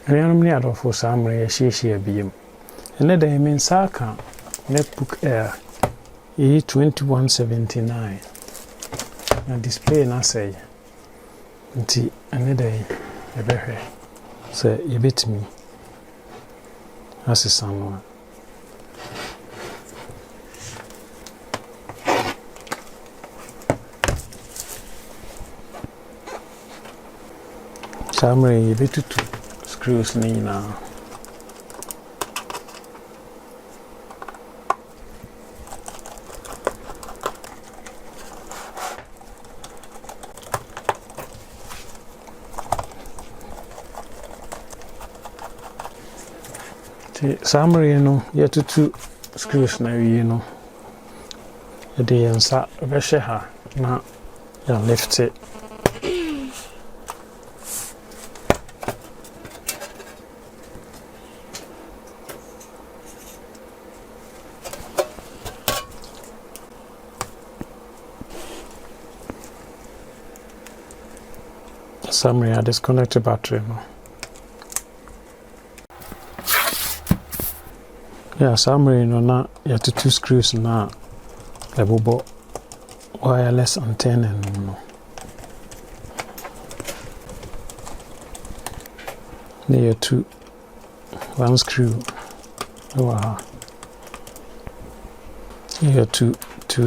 Rianum ni adofo samre ya shishi abiem. Ene da yemin saka MacBook Air A2179. Na display na say. Nti ene da yebehwe. So yebetimi asesano. Samre yebetutu screws ni na summary no yetutu screws na wie no de yensa behye ha na ya lift it. Summary, I disconnect the battery now. Yeah, summary no na yet two screws na ebobo wireless antenna no. There two one screw over here two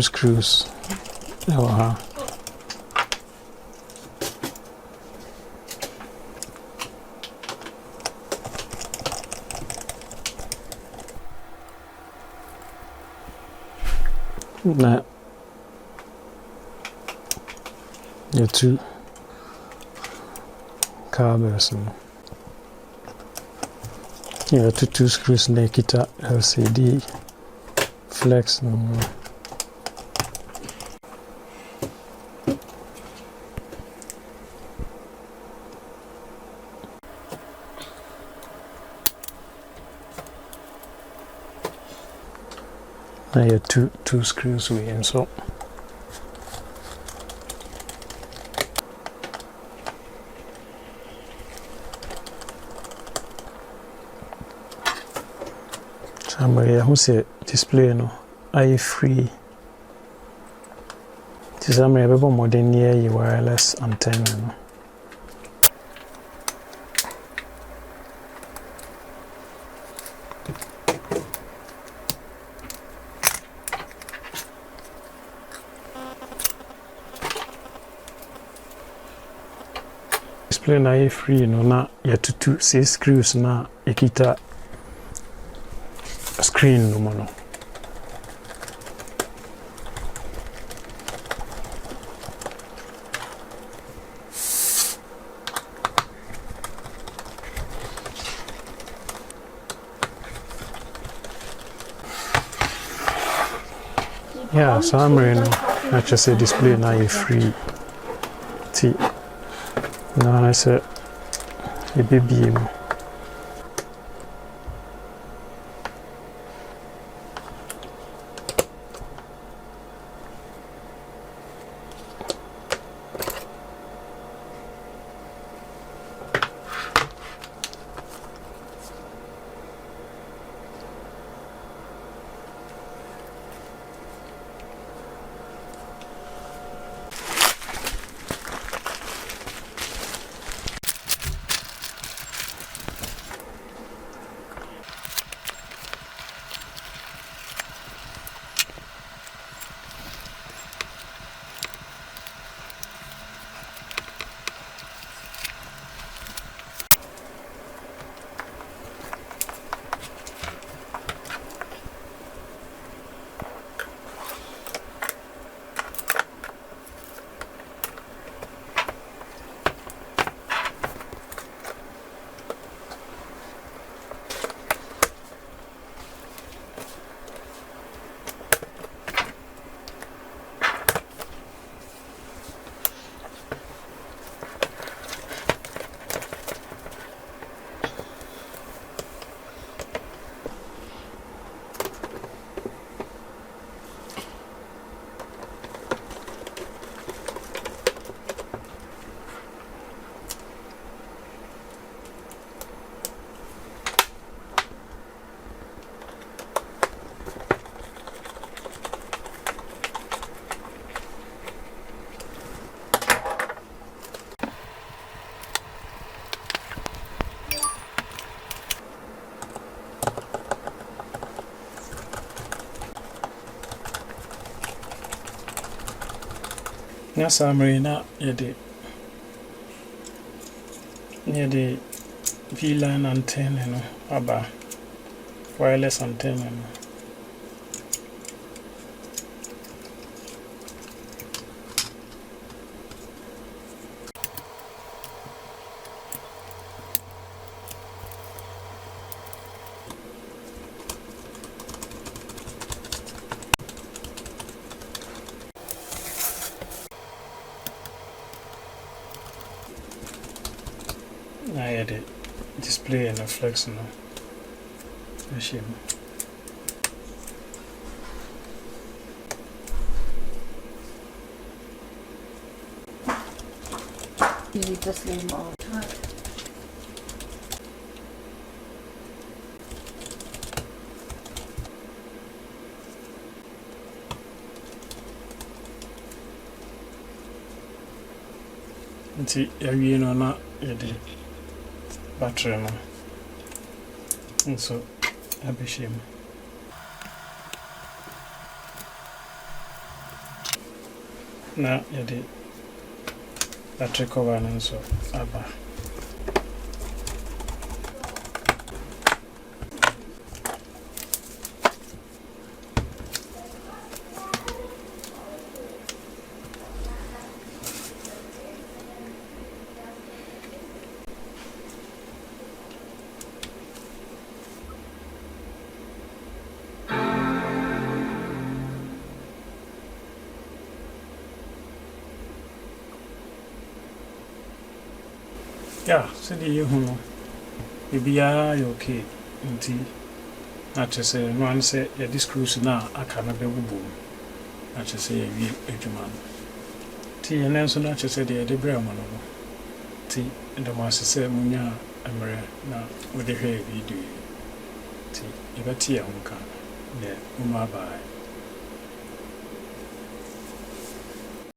screws over na your two cables no. Here two screws naked LCD flex no. Now you have two screws we in so somebody who say display no I free this somebody have more than near wireless antenna no. Display na free no na yetutu 6 screws na ikita screen no mono. Yeah, summary no actually say display na free T. No, I said a baby. na summary na yɛde VLAN antenna no aba wireless antenna no. Na yɛde display and flex no ahyɛ mu. Wie sieht das Leben aus? Nti yɛwie no na yɛde battery no nso abɛhyɛ mu. Na yɛde battery cover no nso aba. Yeah, so the year no, maybe okay. Nti na kyerɛ no an sɛ yɛde screws na aka no bɛbobɔ mu. Na kyerɛ sɛ yɛwie adwuma no. Nti yɛn nso na kyerɛ sɛ deɛ yɛde brɛ mo no. Nti ndɛm ase sɛ munya mmerɛ na wode hwɛ video. Nti yɛbɛte yɛn ho ka. Ne mo aba.